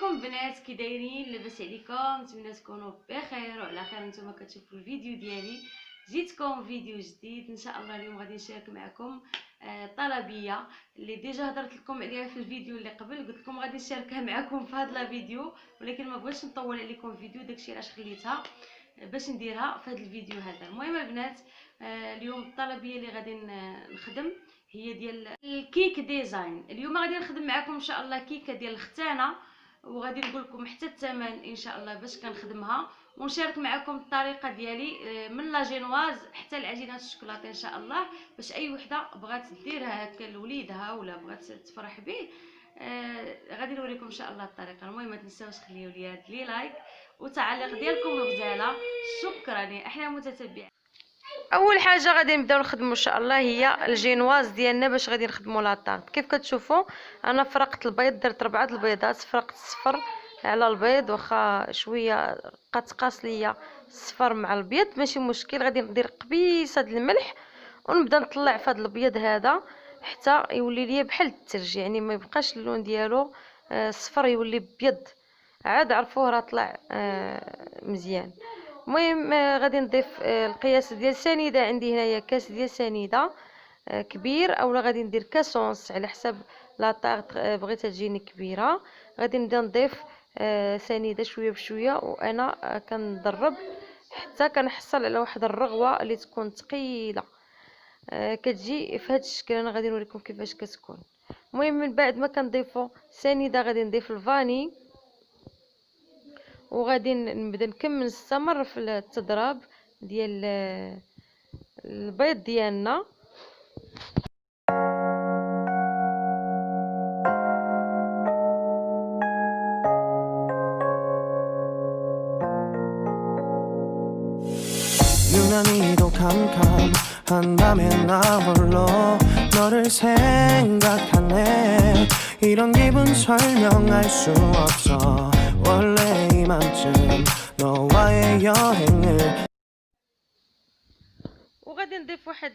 عليكم بنات، كي دايرين؟ لاباس عليكم؟ نتمنى تكونوا بخير وعلى خير. نتوما كتشوفوا الفيديو ديالي، جيتكم فيديو جديد ان شاء الله. اليوم غادي نشارك معكم طلبيه اللي ديجا هضرت لكم عليها في الفيديو اللي قبل. قلت لكم غادي نشاركها معكم في هذا الفيديو، ولكن ما بغيتش نطول عليكم الفيديو، داكشي علاش خليتها باش نديرها في هذا الفيديو هذا. المهم البنات، اليوم الطلبيه اللي غادي نخدم هي ديال الكيك ديزاين. اليوم غادي نخدم معكم ان شاء الله كيكه ديال الختانه، وغادي نقول لكم حتى الثمن ان شاء الله باش كنخدمها، ونشارك معكم الطريقه ديالي من لا جينواز حتى العجينات الشوكولاته ان شاء الله، باش اي وحده بغات ديرها هكا لوليدها ولا بغات تفرح به. غادي نوريكم ان شاء الله الطريقه. المهم ما تنساوش تخليو لي هاد لي لايك وتعليق ديالكم الغزاله. شكرا يا احلى متتبعين. اول حاجه غادي نبداو نخدموا ان شاء الله هي الجينواز ديالنا. باش غادي نخدموا لا طارت كيف كتشوفوا، انا فرقت البيض، درت 4 البيضات، فرقت الصفر على البيض، واخا شويه قاص ليا الصفر مع البيض ماشي مشكل. غادي ندير قبيصه د الملح ونبدا نطلع في هذا الابيض هذا حتى يولي ليا بحال الثلج، يعني ما يبقاش اللون ديالو صفر، يولي ابيض عاد عرفوه راه طلع مزيان. المهم غادي نضيف القياس ديال سنيده. عندي هنايا كاس ديال سنيده كبير، اولا غادي ندير كاس ونص على حسب لا طارت بغيتها تجيني كبيره. غادي نبدا نضيف سنيده شويه بشويه، وانا كندرب حتى كنحصل على واحد الرغوه اللي تكون ثقيله كتجي في هذا الشكل. انا غادي نوريكم كيفاش كتكون. المهم من بعد ما كنضيفوا سنيده غادي نضيف الفاني، وغادي نبدا نكمل نستمر في التضراب ديال البيض ديالنا. 유난히도 캄캄한 밤에 나 홀로 너를 생각하네. 이런 기분 설명할 수 없어. 원래 이맘쯤 너와의 여행을. وغادي نضيف واحد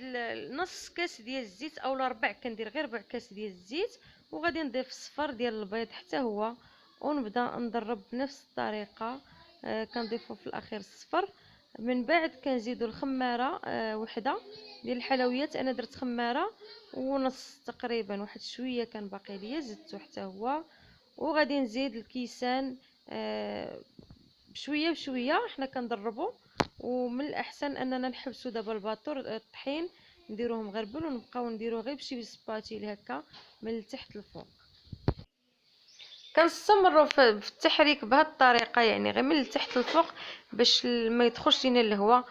نص كاس ديال الزيت اولا ربع، كندير غير ربع كاس ديال الزيت، وغادي نضيف الصفر ديال البيض حتى هو، ونبدا نضرب بنفس الطريقه. كنضيفو في الاخير الصفر. من بعد كنزيدو الخماره وحده ديال الحلويات، انا درت خماره ونص تقريبا، واحد شويه كان باقي ليا زدتو حتى هو. وغادي نزيد الكيسان بشويه بشويه، حنا كنضربو. ومن الاحسن اننا نحبسوا دابا الباطور الطحين نديروه مغربل، ونبقاو نديروه غير بشي سباتيل هكا من التحت للفوق. كنستمروا في التحريك بهذه الطريقه، يعني غير من التحت للفوق باش ما يدخلش لينا الهواء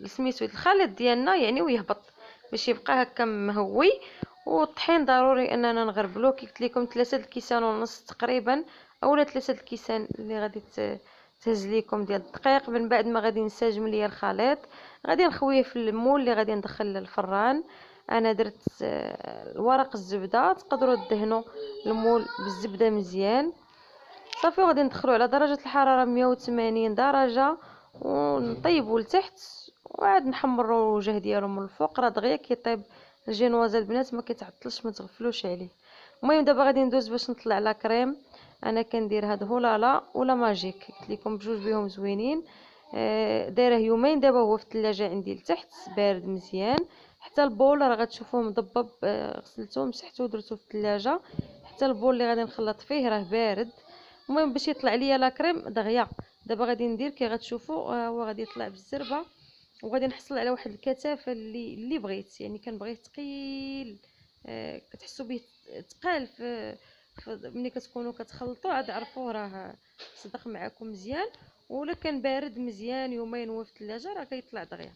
سميتو الخليط ديالنا يعني، ويهبط باش يبقى هكا مهوي. والطحين ضروري اننا نغربلوه. كي قلت لكم 3 الكيسان ونص تقريبا، اولا 3 الكيسان اللي غادي تهز ليكم ديال الدقيق. من بعد ما غادي نسجم ليا الخليط، غادي نخويه في المول اللي غادي ندخل للفران. انا درت ورق الزبده، تقدروا تدهنوا المول بالزبده مزيان صافي. وغادي ندخلوا على درجه الحراره 180 درجه ونطيبوا لتحت، وعاد نحمروا الوجه ديالو من الفوق. راه دغيا كيطيب الجينواز البنات، ما كيتعطلش، ما تغفلوش عليه. المهم دابا غادي ندوز باش نطلع لا كريم. انا كندير هاد هولالا ولا ماجيك، قلت لكم بجوج بهم زوينين. دايره يومين دابا هو في الثلاجه عندي لتحت بارد مزيان. حتى البول راه غتشوفوه مضبب، غسلته مسحته ودرته في الثلاجه. حتى البول اللي غادي نخلط فيه راه بارد. المهم باش يطلع ليا لا كريم دغيا، دابا غادي ندير كي غتشوفوا هو غادي يطلع بالزربه. وغادي نحصل على واحد الكثافه اللي بغيت، يعني كنبغيه ثقيل، كتحسوا به ثقال في ملي كتكونوا كتخلطوا، عاد عرفوه راه صدق معكم مزيان. ولا كان بارد مزيان يومين هو في الثلاجه راه كيطلع دغيا.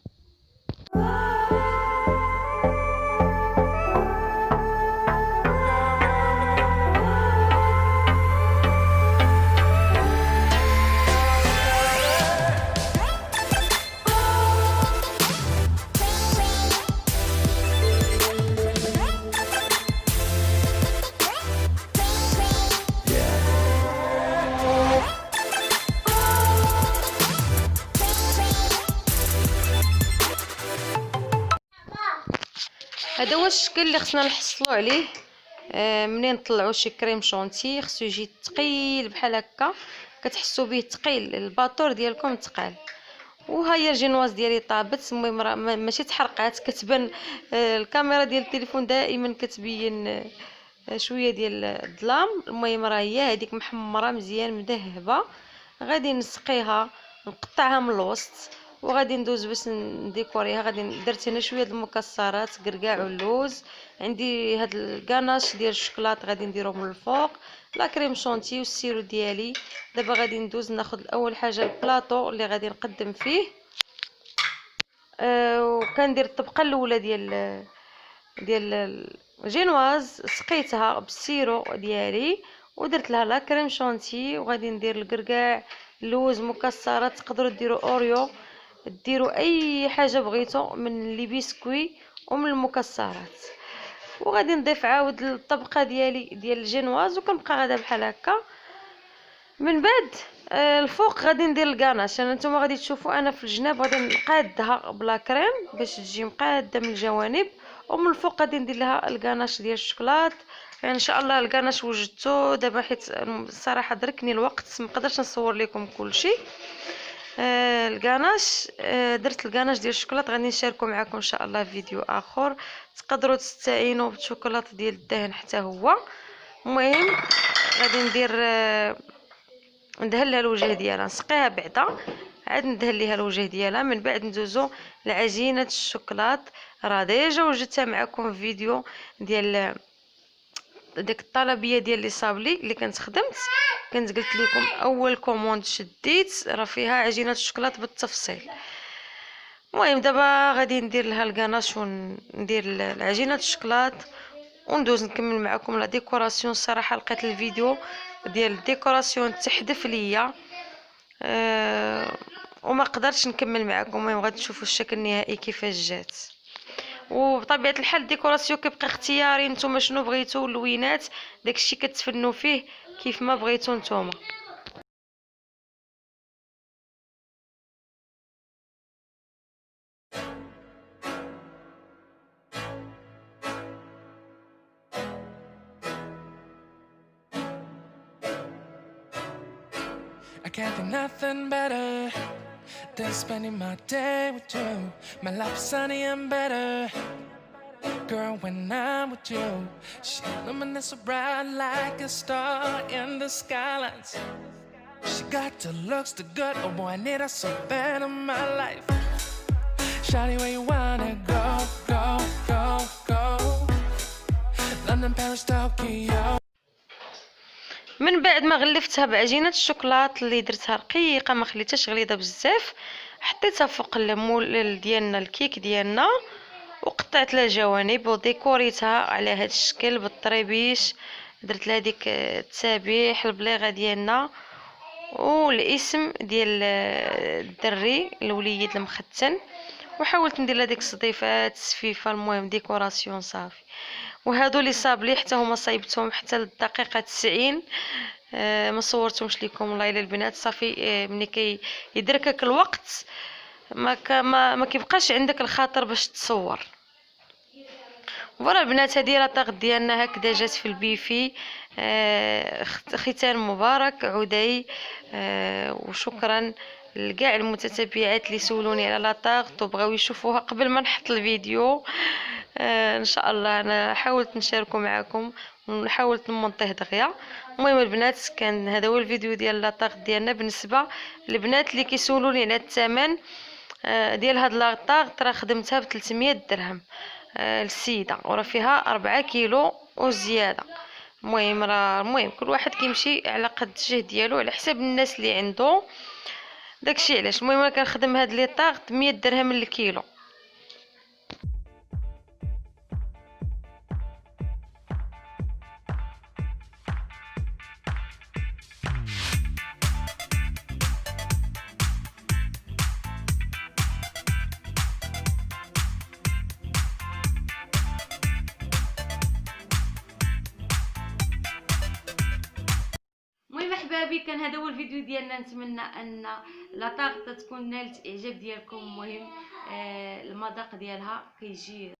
هذا هو الشكل اللي خصنا نحصلوا عليه منين طلعوا شي كريم شونتي خصو يجي ثقيل بحال هكا، كتحسوا به ثقيل، الباطور ديالكم ثقال. وها هي الجينواز ديالي طابت. المهم راه ماشي تحرقات، كتبان الكاميرا ديال التليفون دائما كتبين شويه ديال الظلام. المهم راه هي هذيك محمره مزيان مذهبه. غادي نسقيها، نقطعها من الوسط، وغادي ندوز باش نديكوريها. غادي درت هنا شويه د المكسرات، كركاع واللوز. عندي هاد الكاناش ديال الشوكولات غادي نديرو من الفوق، لا كريم شونتي والسيرو ديالي. دابا غادي ندوز ناخذ اول حاجه البلاطو اللي غادي نقدم فيه. وكندير الطبقه الاولى ديال الجينواز، سقيتها بالسيرو ديالي ودرت لها لا كريم شونتي، وغادي ندير الكركاع، اللوز، مكسرات. تقدروا ديروا اوريو، ديروا اي حاجه بغيتو من لي بسكوي ومن المكسرات. وغادي نضيف عاود الطبقه ديالي ديال الجينواز، وكنبقى غادا بحال هكا. من بعد الفوق غادي ندير الكاناش. نتوما غادي تشوفوا انا في الجناب غادي نقادها بلا كريم باش تجي مقاده من الجوانب، ومن الفوق غادي ندير لها الكاناش ديال الشوكولات. يعني ان شاء الله الكاناش وجدته دابا، حيت الصراحه دركني الوقت ما قدرتش نصور لكم كلشي. الكاناش درت الكاناش ديال الشوكولات، غادي نشاركو معكم ان شاء الله في فيديو اخر. تقدروا تستعينوا بالشوكولاط ديال الدهن حتى هو. المهم غادي ندير ندهن لها الوجه ديالها، نسقيها بعدا عاد ندهن ليها الوجه ديالها. من بعد ندوزو لعجينه الشوكولات. راه ديجا وجدتها معكم في فيديو ديال ديك الطلبيه ديال لي صابلي اللي كنت خدمت. كنت قلت لكم اول كوموند شديت راه فيها عجينه الشوكولات بالتفصيل. المهم دابا غادي ندير لها الكاناش وندير العجينه الشوكولات وندوز نكمل معكم لا ديكوراسيون. الصراحه لقيت الفيديو ديال الديكوراسيون تحدف ليا وما قدرتش نكمل معكم. المهم غادي تشوفوا الشكل النهائي كيفاش جات. وبطبيعه الحال الديكوراسيون كيبقى اختياري، نتوما شنو بغيتو، اللوينات داكشي كتفنوا فيه كيف ما بغيتو نتوما. I can't think nothing better than spending my day with you. My life's sunny and better, girl, when I'm with you. She luminous so bright like a star in the skylines. She got the looks, the good, oh boy, I need her so bad in my life. Shawty, where you wanna go, go, go, go? London, Paris, Tokyo. من بعد ما غلفتها بعجينه الشوكولات اللي درتها رقيقه ما خليتهاش غليظه بزاف، حطيتها فوق المول ديالنا الكيك ديالنا، وقطعت لها جوانب وديكوريتها على هذا الشكل بالطريبيش. درت لها ديك التسابيح البليغه ديالنا والاسم ديال الدري الوليد المختن، وحاولت ندير لها ديك الصديفات السفيفه. المهم ديكوراسيون صافي. وهادو لي صابلي حتى هما صايبتهم حتى للدقيقه 90. ما صورتهمش لكم والله الا البنات صافي. ملي يدركك الوقت ما كيبقاش عندك الخاطر باش تصور. فوالا البنات هذه لاطاغ ديالنا هكذا جات في البيفي. ختان مبارك عودي. وشكرا لكاع المتتبعات اللي سولوني على لاطاغ وبغاو يشوفوها قبل ما نحط الفيديو. ان شاء الله انا حاولت نشاركو معكم وحاولت نمونطيه دغيا. المهم البنات كان هذا هو الفيديو ديال لاطاغ ديالنا. بالنسبه للبنات اللي كيسولوني على الثمن ديال هاد لاطاغ، راه خدمتها ب 300 درهم للسيده، وراه فيها 4 كيلو وزياده. المهم كل واحد كيمشي على قد الجهد ديالو على حساب الناس اللي عنده داكشي. علاش المهم انا كنخدم هاد لي طاغ 100 درهم للكيلو. احبابي كان هذا هو الفيديو ديالنا. نتمنى ان لاطاغ تكون نالت اعجاب ديالكم. المهم المذاق ديالها كيجي